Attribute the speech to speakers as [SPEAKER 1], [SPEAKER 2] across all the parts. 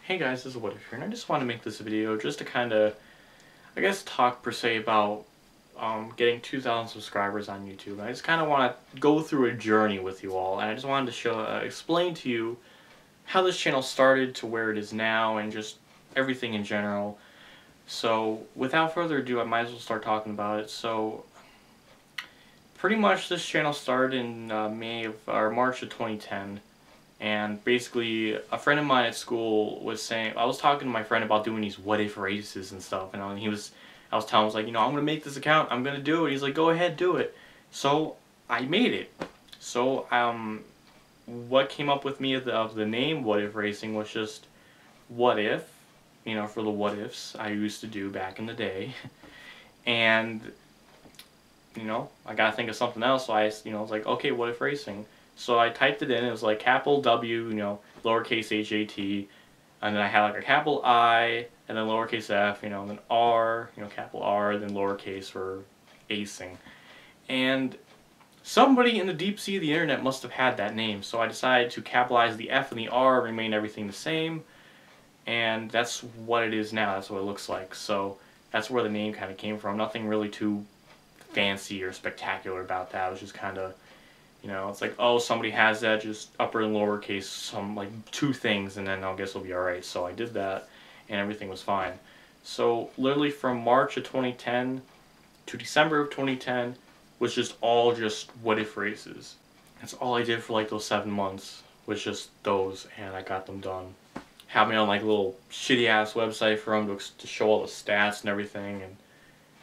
[SPEAKER 1] Hey guys, this is What If here, and I just want to make this video just to kind of, I guess, talk per se about getting 2,000 subscribers on YouTube. I just kind of want to go through a journey with you all, and I just wanted to explain to you how this channel started to where it is now, and just everything in general. So, without further ado, I might as well start talking about it. So, pretty much this channel started in March of 2010. And basically, a friend of mine at school was saying, I was talking to my friend about doing these what if races and stuff, and I was telling him, I was like, I'm gonna make this account, I'm gonna do it. He's like, go ahead, do it. So I made it. So what came up with me of the name What If Racing was just what if, for the what ifs I used to do back in the day, and I gotta think of something else. So I was like, okay, What If Racing. So I typed it in, it was like capital W, lowercase HAT, and then I had like a capital I, and then lowercase f, and then R, capital R, then lowercase for acing. And somebody in the deep sea of the internet must have had that name, so I decided to capitalize the F and the R, remain everything the same, and that's what it is now, that's what it looks like. So that's where the name kind of came from. Nothing really too fancy or spectacular about that. It was just kind of, it's like, oh, somebody has that, just upper and lowercase, some, like, two things, and then I guess it'll be alright. So I did that, and everything was fine. So, literally from March of 2010 to December of 2010 was just all just what if races. That's all I did for, like, those 7 months, was just those, and I got them done. Had me on, like, a little shitty-ass website for them to show all the stats and everything, and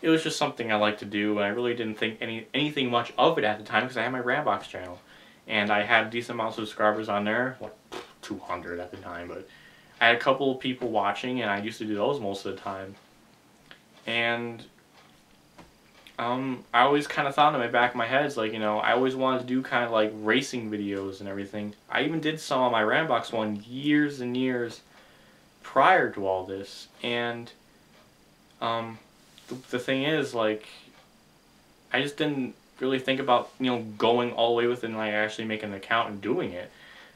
[SPEAKER 1] it was just something I liked to do, and I really didn't think anything much of it at the time because I had my Rambox channel. And I had a decent amount of subscribers on there, like 200 at the time, but I had a couple of people watching, and I used to do those most of the time. And I always kind of thought in the back of my head, like, I always wanted to do kind of like racing videos and everything. I even did some on my Rambox one years and years prior to all this, and the thing is, like, I just didn't really think about, going all the way with it and, like, actually making an account and doing it.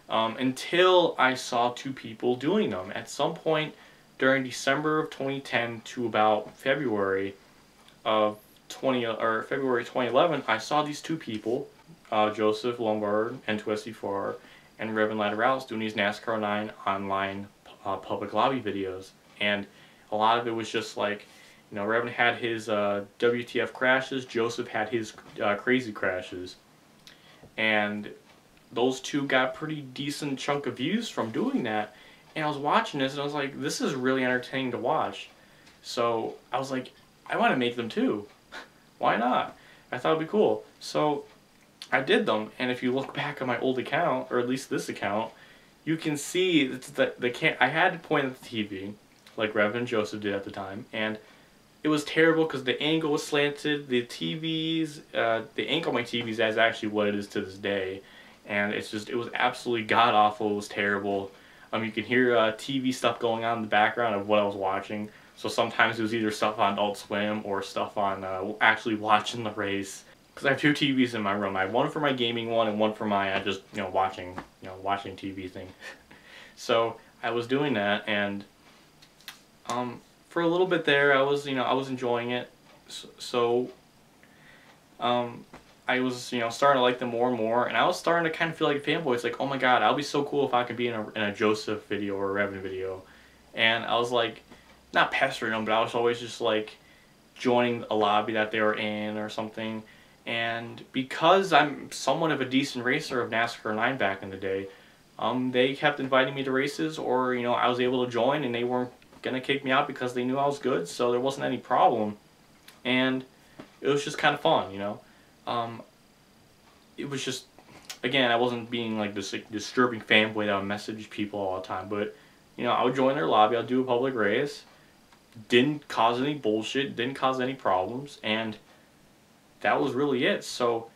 [SPEAKER 1] Until I saw two people doing them. At some point during December of 2010 to about February of February 2011, I saw these two people, Joseph Lombard, N2SD4, and Reverend Lateralis doing these NASCAR 9 online public lobby videos. And a lot of it was just like, Reverend had his WTF crashes, Joseph had his crazy crashes. And those two got pretty decent chunk of views from doing that. And I was watching this and I was like, this is really entertaining to watch. So I was like, I want to make them too. Why not? I thought it'd be cool. So I did them, and if you look back on my old account, or at least this account, you can see that I had to point at the TV, like Reverend Joseph did at the time, and it was terrible because the angle was slanted. The angle on my TVs is actually what it is to this day, and it was absolutely god awful. It was terrible. You can hear TV stuff going on in the background of what I was watching. So sometimes it was either stuff on Adult Swim or stuff on actually watching the race. Because I have two TVs in my room. I have one for my gaming one and one for my just watching TV thing. So I was doing that, and for a little bit there, I was enjoying it. So I was starting to like them more and more, and I was starting to kind of feel like a fanboy. It's like, oh my god, I'll be so cool if I could be in a Joseph video or a Revan video. And I was like, not pestering them, but I was always just like joining a lobby that they were in or something. And because I'm somewhat of a decent racer of NASCAR 9 back in the day, they kept inviting me to races, or I was able to join, and they weren't gonna kick me out because they knew I was good, so there wasn't any problem. And it was just kind of fun, it was just, again, I wasn't being like this disturbing fanboy that would message people all the time, but I would join their lobby, I'd do a public race, didn't cause any bullshit, didn't cause any problems, and that was really it. So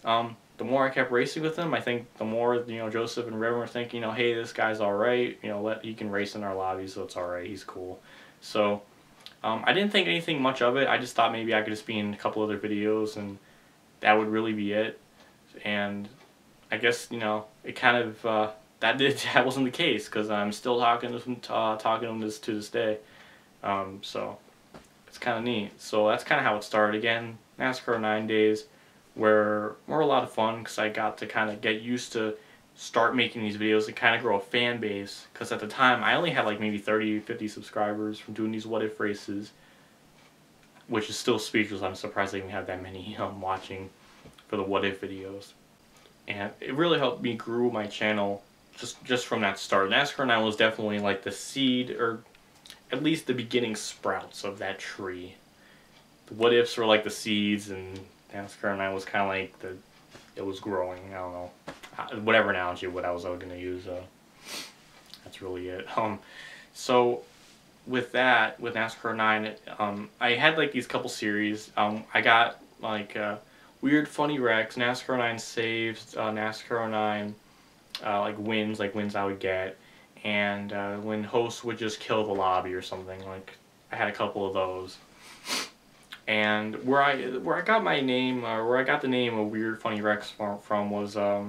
[SPEAKER 1] the more I kept racing with them, I think the more Joseph and Reverend were thinking, hey, this guy's alright, he can race in our lobby, so it's alright, he's cool. So I didn't think anything much of it. I just thought maybe I could just be in a couple other videos and that would really be it. And I guess it kind of that wasn't the case, because I'm still talking to him, to this day. So it's kind of neat. So that's kind of how it started. Again, NASCAR 9 days were a lot of fun, because I got to kind of get used to start making these videos and kind of grow a fan base, because at the time I only had like maybe 30-50 subscribers from doing these what if races, which is still speechless. I'm surprised I even have that many watching for the what if videos. And it really helped me grow my channel just from that start. NASCAR 9 was definitely like the seed, or at least the beginning sprouts of that tree. The what ifs were like the seeds, and NASCAR 9 was kind of like it was growing. I don't know, whatever analogy what I was going to use. That's really it. So with that, with NASCAR 9, I had like these couple series. I got like weird funny wrecks, NASCAR 9 saves, NASCAR 9 like wins I would get, and when hosts would just kill the lobby or something. Like, I had a couple of those. And where I got my name, where I got the name of Weird Funny Wrecks from was, I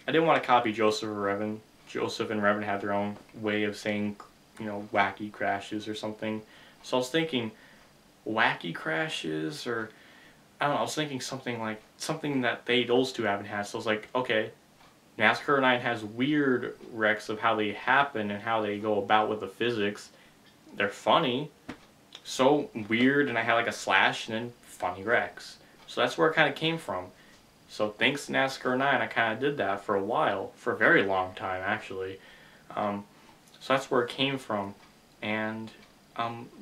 [SPEAKER 1] didn't want to copy Joseph or Revan. Joseph and Revan had their own way of saying, you know, wacky crashes or something. So I was thinking, wacky crashes, or I don't know, I was thinking something that those two haven't had. So I was like, okay, NASCAR 9 has weird wrecks of how they happen and how they go about with the physics. They're funny. So weird, and I had like a slash and then funny wrecks. So that's where it kind of came from. So thanks to NASCAR 9, I kind of did that for a while, for a very long time actually. So that's where it came from. And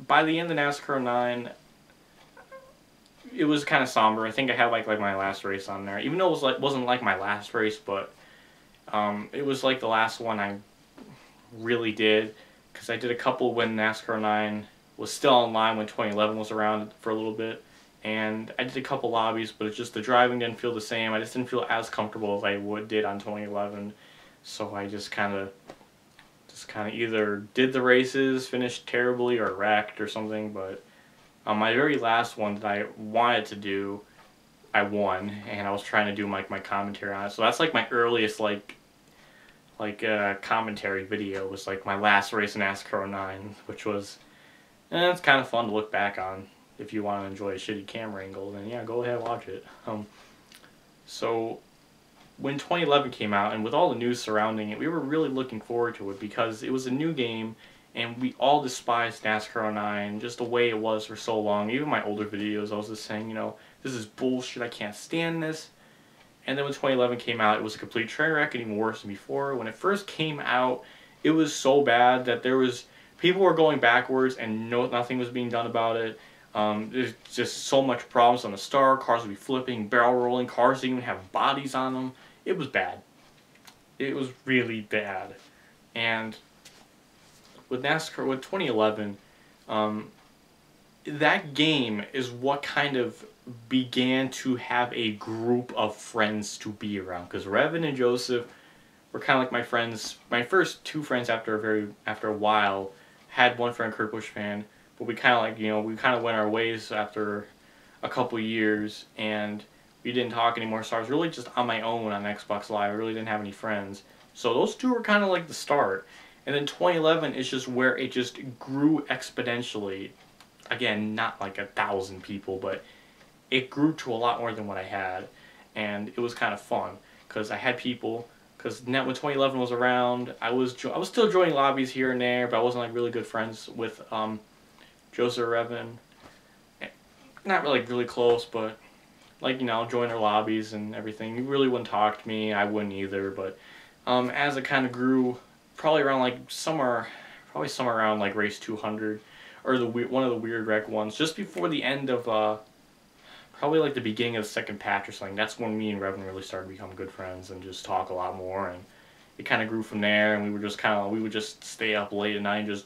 [SPEAKER 1] by the end of NASCAR 9, it was kind of somber. I think I had like my last race on there, even though it wasn't like my last race, but it was like the last one I really did, because I did a couple when NASCAR 9 was still online, when 2011 was around for a little bit, and I did a couple lobbies, but it's just the driving didn't feel the same. I just didn't feel as comfortable as I did on 2011, so I just kind of either did the races, finished terribly, or wrecked or something. But on my very last one that I wanted to do, I won, and I was trying to do my commentary on it. So that's like my earliest commentary video, was like my last race in NASCAR 9, which was, it's kind of fun to look back on. If you want to enjoy a shitty camera angle, then yeah, go ahead and watch it. So when 2011 came out, and with all the news surrounding it, we were really looking forward to it, because it was a new game, and we all despised NASCAR 9, just the way it was for so long. Even my older videos, I was just saying, you know, this is bullshit, I can't stand this. And then when 2011 came out, it was a complete train wreck, and even worse than before. When it first came out, it was so bad that people were going backwards, and nothing was being done about it. There's just so much problems on the start. Cars would be flipping, barrel rolling. Cars didn't even have bodies on them. It was bad. It was really bad. And with NASCAR, with 2011, that game is what kind of began to have a group of friends to be around. Because Revan and Joseph were kind of like my friends. My first two friends after a while. Had one friend, Kurt Busch fan, but we kind of went our ways after a couple years, and we didn't talk anymore. So I was really just on my own on Xbox Live. I really didn't have any friends. So those two were kind of like the start. And then 2011 is just where it just grew exponentially. Again, not like 1,000 people, but it grew to a lot more than what I had. And it was kind of fun, because I had people. Because when 2011 was around, I was still joining lobbies here and there, but I wasn't like really good friends with Joseph or Revan. Not really close, but like, you know, join their lobbies and everything. You really wouldn't talk to me, I wouldn't either. But as it kind of grew, probably somewhere around like race 200, or one of the weird wreck ones, just before the end of probably like the beginning of the second patch or something. That's when me and Revan really started to become good friends and just talk a lot more, and it kind of grew from there. And we would just stay up late at night and just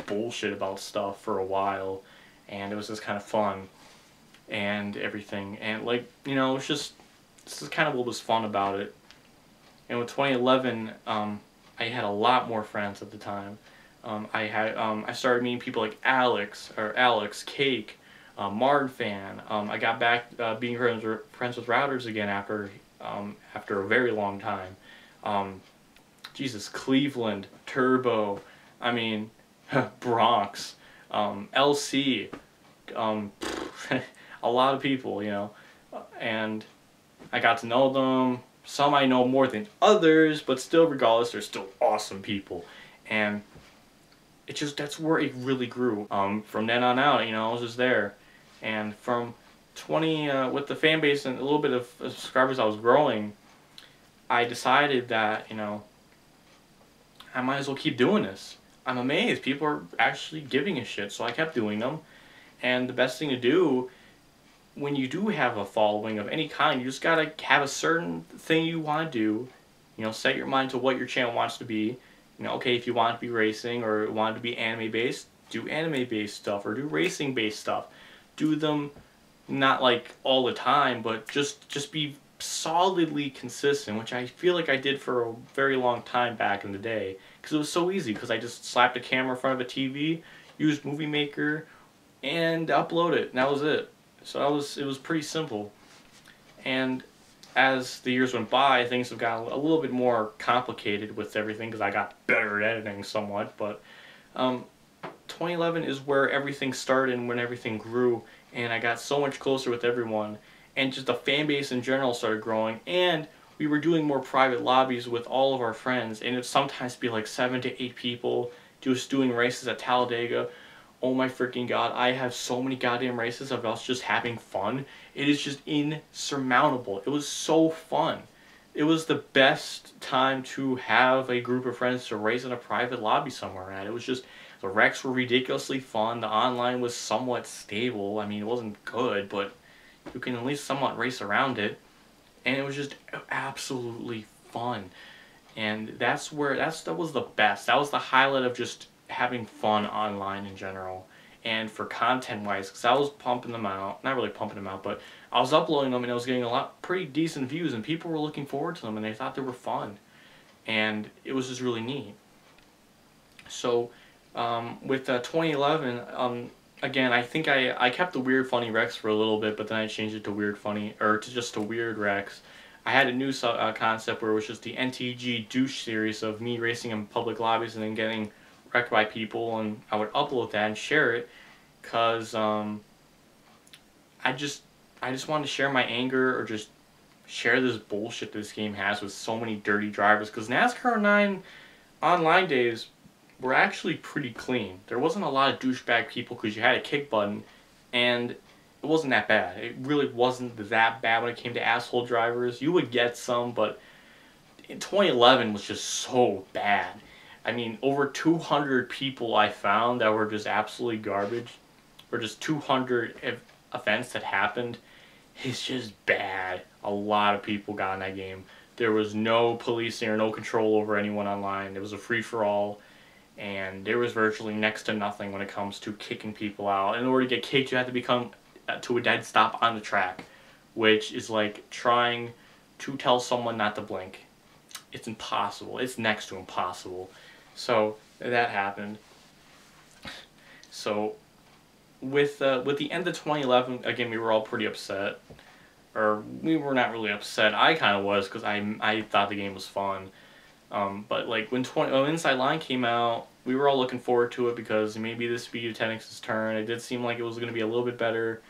[SPEAKER 1] bullshit about stuff for a while, and it was just kind of fun and everything. And like, you know, this is kind of what was fun about it. And with 2011, I had a lot more friends at the time. I started meeting people like Alex, Cake, Martin fan. I got back being friends with Routers again after a very long time. Jesus, Cleveland, Turbo, I mean, Bronx, LC, a lot of people, you know, and I got to know them. Some I know more than others, but still, regardless, they're still awesome people, and it just, that's where it really grew. From then on out, you know, I was just there, and from 20 with the fan base and a little bit of subscribers I was growing, I decided that, you know, I might as well keep doing this. I'm amazed people are actually giving a shit, so I kept doing them. And the best thing to do when you do have a following of any kind, you just gotta have a certain thing you want to do. You know, set your mind to what your channel wants to be. You know, okay, if you want to be racing or want it to be anime based, do anime based stuff or do racing based stuff. Do them not like all the time, but just be solidly consistent, which I feel like I did for a very long time back in the day, because it was so easy, because I just slapped a camera in front of a TV, used Movie Maker, and upload it, and that was it. So it was pretty simple. And as the years went by, things have gotten a little bit more complicated with everything, because I got better at editing somewhat, but 2011 is where everything started and when everything grew, and I got so much closer with everyone, and just the fan base in general started growing, and we were doing more private lobbies with all of our friends, and it'd sometimes be like 7 to 8 people just doing races at Talladega. Oh my freaking god, I have so many goddamn races of us just having fun. It is just insurmountable. It was so fun. It was the best time to have a group of friends to race in a private lobby somewhere at. It was just, the wrecks were ridiculously fun. The online was somewhat stable. I mean, it wasn't good, but you can at least somewhat race around it. And it was just absolutely fun. And that was the best. That was the highlight of just having fun online in general. And for content wise, because I was pumping them out, not really pumping them out, but I was uploading them and I was getting a lot pretty decent views, and people were looking forward to them and they thought they were fun. And it was just really neat. So with 2011, again, I think I kept the Weird Funny Rex for a little bit, but then I changed it to Weird Funny, or to just a Weird Rex. I had a new concept where it was just the NTG douche series of me racing in public lobbies and then getting wrecked by people, and I would upload that and share it, cause I just wanted to share my anger, or just share this bullshit this game has with so many dirty drivers. Cause NASCAR 9 online days were actually pretty clean. There wasn't a lot of douchebag people, because you had a kick button, and it wasn't that bad. It really wasn't that bad when it came to asshole drivers. You would get some, but in 2011 was just so bad. I mean, over 200 people I found that were just absolutely garbage, or just 200 events that happened. It's just bad. A lot of people got in that game. There was no policing or no control over anyone online. It was a free-for-all, and there was virtually next to nothing when it comes to kicking people out. In order to get kicked, you have to become to a dead stop on the track, which is like trying to tell someone not to blink. It's impossible. It's next to impossible. So that happened. So with the end of 2011, again, we were all pretty upset. Or we were not really upset. I kind of was, because I thought the game was fun. But like when Inside Line came out, we were all looking forward to it, because maybe this would be Utenix's turn. It did seem like it was going to be a little bit better.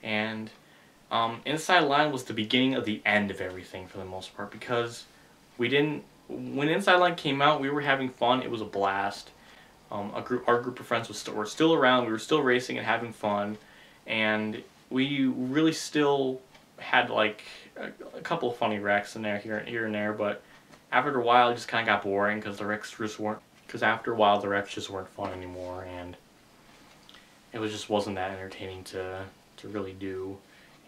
[SPEAKER 1] And Inside Line was the beginning of the end of everything for the most part, because when Inside Line came out, we were having fun. It was a blast. Our group of friends were still around. We were still racing and having fun, and we really still had like a couple of funny wrecks in there here and there. But after a while, it just kind of got boring, because the wrecks just weren't. Because after a while, the wrecks just weren't fun anymore, and it just wasn't that entertaining to really do,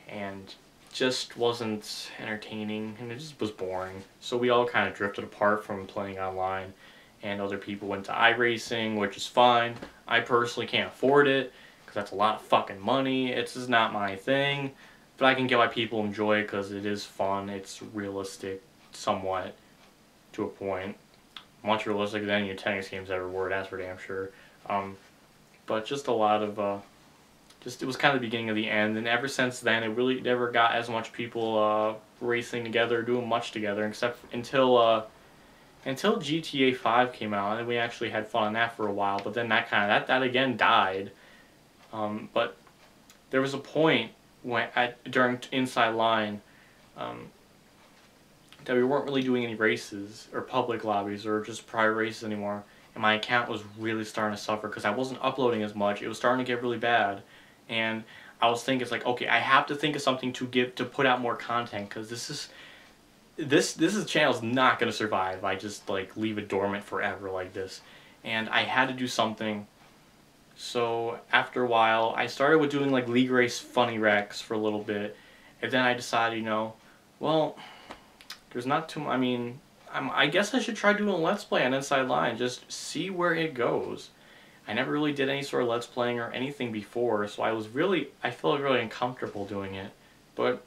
[SPEAKER 1] and just wasn't entertaining, and it just was boring. So we all kind of drifted apart from playing online, and other people went to iRacing, which is fine. I personally can't afford it, because that's a lot of fucking money. It's just not my thing, but I can get why people enjoy it, because it is fun. It's realistic, somewhat, to a point. Much realistic than your tennis games ever were, that's for damn sure. But just a lot of it was kind of the beginning of the end, and ever since then, it really never got as much people racing together, doing much together, except until until GTA 5 came out, and we actually had fun on that for a while. But then that again died. But there was a point when during Inside Line um, that we weren't really doing any races or public lobbies or just private races anymore, and my account was really starting to suffer because I wasn't uploading as much. It was starting to get really bad, and I was thinking, it's like, okay, I have to think of something to put out more content, because this channel's not gonna survive if I just like leave it dormant forever like this, and I had to do something. So after a while, I started with doing like League Race Funny Recs for a little bit, and then I decided, well, there's not too. I mean, I guess I should try doing a Let's Play on Inside Line, just see where it goes. I never really did any sort of Let's Playing or anything before, so I felt really uncomfortable doing it. But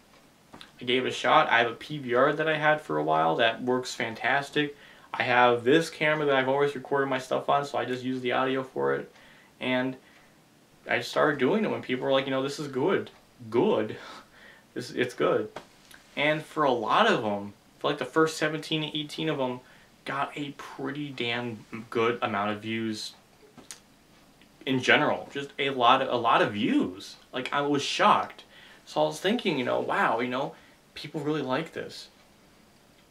[SPEAKER 1] I gave it a shot. I have a PVR that I had for a while that works fantastic. I have this camera that I've always recorded my stuff on, so I just use the audio for it. And I started doing it when people were like, this is good. Good. It's good. And for a lot of them, for like the first 17, 18 of them, got a pretty damn good amount of views in general. Just a lot of views. Like, I was shocked. So I was thinking, wow, people really like this.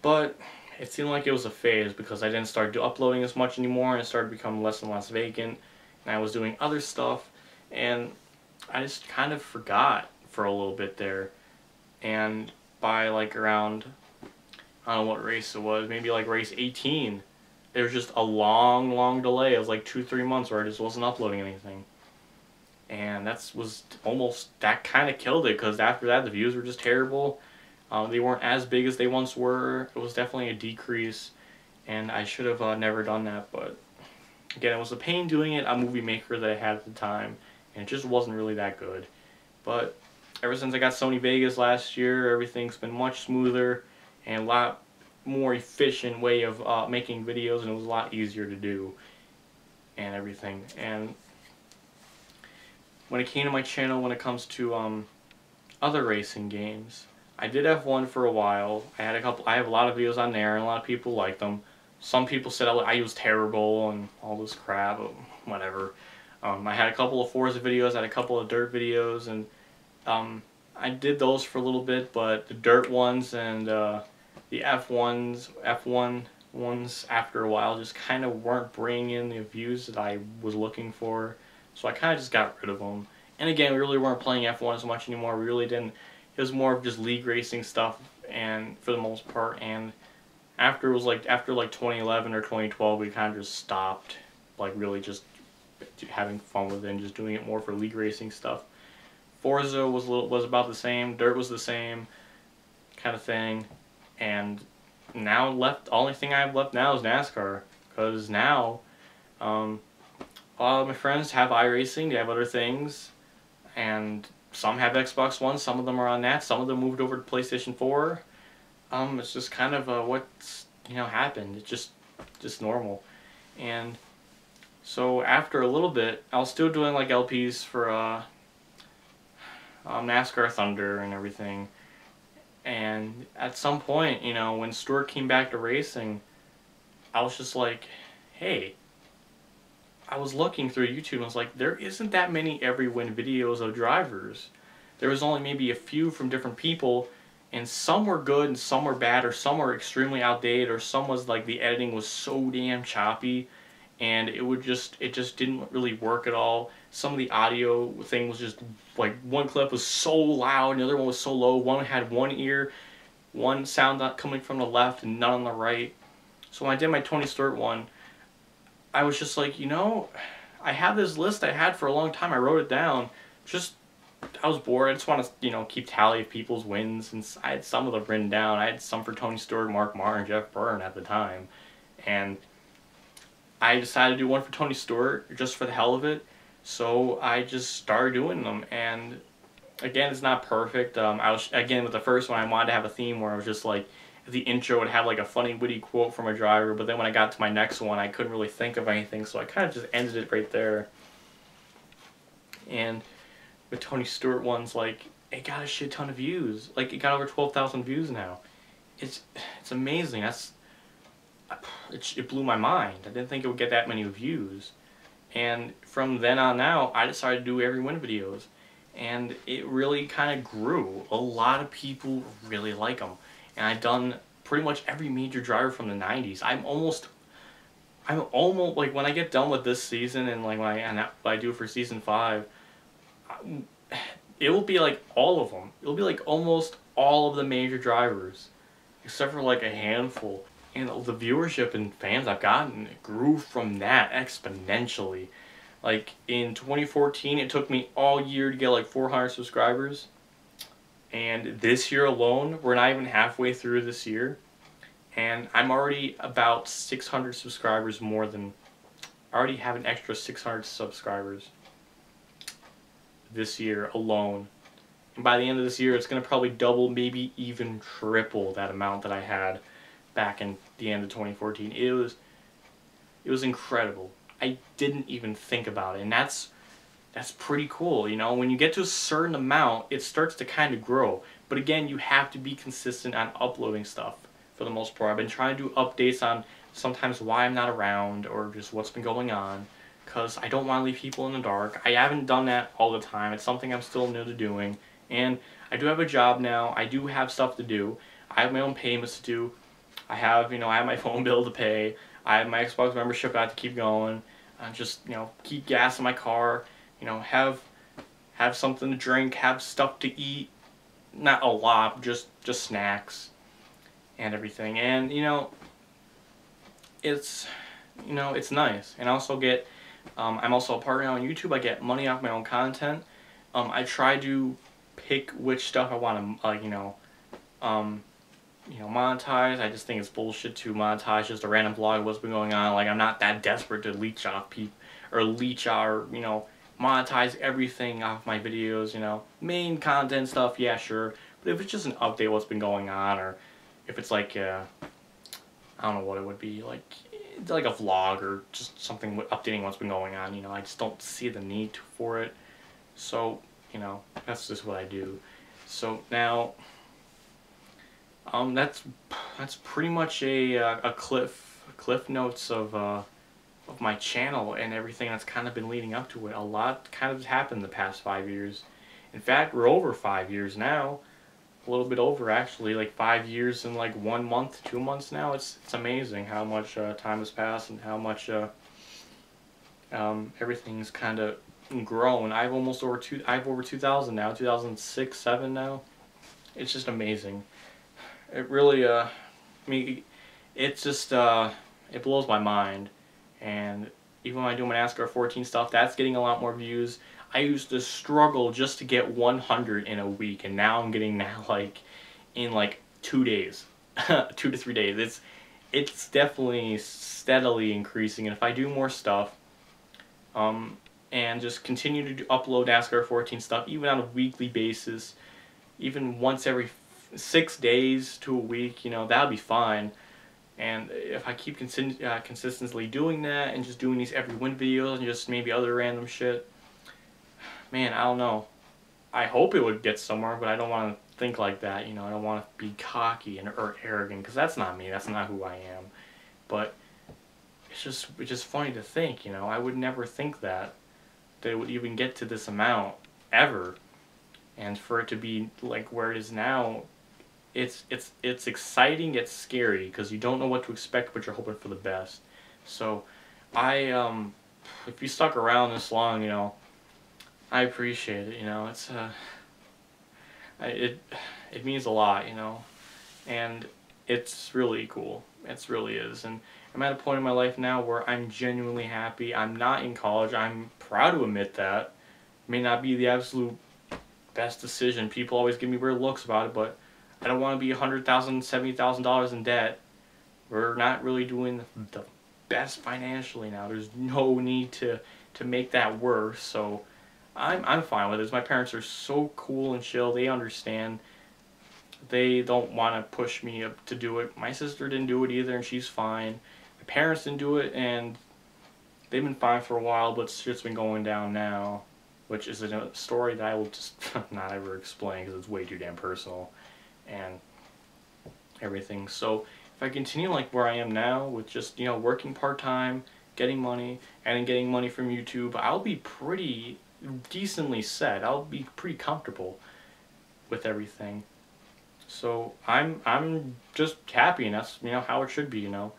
[SPEAKER 1] But it seemed like it was a phase because I didn't start uploading as much anymore, and it started becoming less and less vacant, and I was doing other stuff, and I just kind of forgot for a little bit there. And by like around, I don't know what race it was, maybe like race 18, there was just a long delay. It was like 2-3 months where I just wasn't uploading anything. And that kind of killed it, because after that the views were just terrible. They weren't as big as they once were. It was definitely a decrease, and I should have never done that. But again, it was a pain doing it on Movie Maker that I had at the time, and it just wasn't really that good. But ever since I got Sony Vegas last year, everything's been much smoother and a lot more efficient way of making videos, and it was a lot easier to do and everything. And when it came to my channel, when it comes to other racing games, I did F1 for a while. I have a lot of videos on there, and a lot of people liked them. Some people said I was terrible and all this crap, whatever. I had a couple of Forza videos, I had a couple of dirt videos, and I did those for a little bit, but the dirt ones and the F1 ones after a while just kind of weren't bringing in the views that I was looking for, so I kind of just got rid of them. And again, we really weren't playing F1 as much anymore. We really didn't. It was more of just league racing stuff, and for the most part. And after 2011 or 2012, we kind of just stopped, like really just having fun with it and just doing it more for league racing stuff. Forza was about the same. Dirt was the same kind of thing. And now only thing I have left now is NASCAR, because now a lot of my friends have iRacing. They have other things, and some have Xbox One, some of them are on that, some of them moved over to PlayStation 4. It's just kind of what's happened. It's just normal. And so after a little bit, I was still doing like LPs for NASCAR Thunder and everything. And at some point, when Stuart came back to racing, I was just like, hey, I was looking through YouTube and I was like, there isn't that many every win videos of drivers. There was only maybe a few from different people, and some were good and some were bad, or some were extremely outdated, or some was like the editing was so damn choppy and it just didn't really work at all. Some of the audio thing was just like, one clip was so loud and the other one was so low. One had one sound not coming from the left and none on the right. So when I did my Tony Stewart one, I was just like, I have this list I had for a long time. I wrote it down. I was bored. I just want to, keep tally of people's wins, and I had some of them written down. I had some for Tony Stewart, Mark Martin, Jeff Byrne at the time, and I decided to do one for Tony Stewart just for the hell of it. So I just started doing them, and again, it's not perfect. With the first one, I wanted to have a theme where I was just like, the intro would have like a funny witty quote from a driver, but then when I got to my next one, I couldn't really think of anything, so I kind of just ended it right there. And with Tony Stewart ones, like, it got a shit ton of views. Like, it got over 12,000 views now. It's amazing. it blew my mind. I didn't think it would get that many views. And from then on out, I decided to do every win videos. And it really kind of grew. A lot of people really like them. And I've done pretty much every major driver from the 90s. I'm almost like, when I get done with this season and like when I do it for season 5, it will be like all of them. It'll be like almost all of the major drivers, except for like a handful. And the viewership and fans I've gotten grew from that exponentially. Like in 2014, it took me all year to get like 400 subscribers. And this year alone, we're not even halfway through this year, and I'm already about 600 subscribers more than, I already have an extra 600 subscribers this year alone. And by the end of this year, it's going to probably double, maybe even triple that amount that I had back in the end of 2014. It was incredible. I didn't even think about it, and that's pretty cool. You know, when you get to a certain amount, it starts to kind of grow. But again, you have to be consistent on uploading stuff for the most part. I've been trying to do updates on sometimes why I'm not around or just what's been going on, because I don't want to leave people in the dark. I haven't done that all the time. It's something I'm still new to doing. And I do have a job now. I do have stuff to do. I have my own payments to do. I have my phone bill to pay. I have my Xbox membership I have to keep going. Just, keep gas in my car. Have something to drink, have stuff to eat. Not a lot, just snacks and everything. And it's nice. And I also get I'm also a partner on YouTube. I get money off my own content. I try to pick which stuff I want to monetize. I just think it's bullshit to monetize just a random vlog of what's been going on. Like, I'm not that desperate to leech off people or monetize everything off my videos. Main content stuff, yeah, sure. But if it's just an update of what's been going on, or if it's like I don't know what it would be, like a vlog or just something updating what's been going on, I just don't see the need for it. So, that's just what I do. So now, that's pretty much a cliff notes of my channel and everything that's kind of been leading up to it. A lot kind of happened the past 5 years. In fact, we're over 5 years now. A little bit over, actually, like 5 years and like 1 month, 2 months now. It's amazing how much time has passed and how much everything's kind of grown. I have over 2,000 now, 2006, 7 now. It's just amazing. It really, it's just, it blows my mind. And even when I do my NASCAR 14 stuff, that's getting a lot more views. I used to struggle just to get 100 in a week, and now I'm getting in 2 days, 2 to 3 days. It's definitely steadily increasing, and if I do more stuff, and just continue to upload NASCAR 14 stuff, even on a weekly basis, even once every 6 days to a week, that'll be fine. And if I keep consistently doing that and just doing these every win videos and just maybe other random shit, man, I don't know. I hope it would get somewhere, but I don't want to think like that. I don't want to be cocky or arrogant, because that's not me. That's not who I am. But it's just funny to think. I would never think that it would even get to this amount ever, and for it to be like where it is now. It's exciting, it's scary, because you don't know what to expect, but you're hoping for the best. So, if you stuck around this long, I appreciate it. It's it means a lot, and it's really cool. It really is, and I'm at a point in my life now where I'm genuinely happy. I'm not in college. I'm proud to admit that. It may not be the absolute best decision. People always give me weird looks about it, but I don't want to be $100,000, $70,000 in debt. We're not really doing the best financially now. There's no need to make that worse. So I'm fine with it. My parents are so cool and chill. They understand. They don't want to push me up to do it. My sister didn't do it either, and she's fine. My parents didn't do it, and they've been fine for a while, but shit's been going down now, which is a story that I will just not ever explain because it's way too damn personal and everything. So if if I continue like where I am now with just, you know, working part-time, getting money, and then getting money from YouTube, I'll be pretty decently set. I'll be pretty comfortable with everything. So I'm just happy, and that's, you know, how it should be, you know.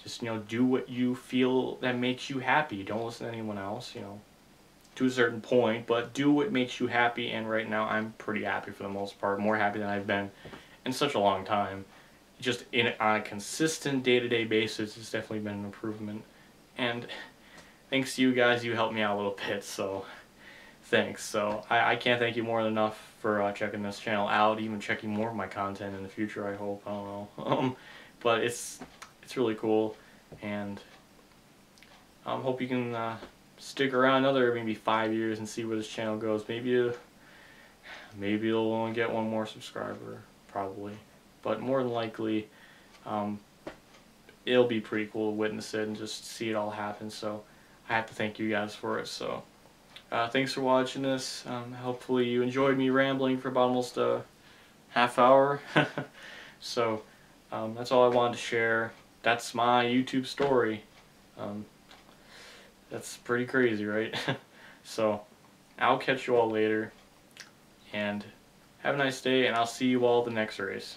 [SPEAKER 1] Just, you know, do what you feel that makes you happy. Don't listen to anyone else, you know, to a certain point, but do what makes you happy. And right now I'm pretty happy for the most part, more happy than I've been in such a long time. Just on a consistent day-to-day basis, it's definitely been an improvement. And thanks to you guys, you helped me out a little bit, so thanks. So I can't thank you more than enough for checking this channel out, even checking more of my content in the future, I hope. I don't know. But it's really cool, and hope you can stick around another maybe 5 years and see where this channel goes. Maybe it'll only get one more subscriber, probably, but more than likely it'll be pretty cool to witness it and just see it all happen. So I have to thank you guys for it. So thanks for watching this. Hopefully you enjoyed me rambling for about almost a half hour. So that's all I wanted to share. That's my YouTube story. That's pretty crazy, right? So I'll catch you all later, and have a nice day, and I'll see you all the next race.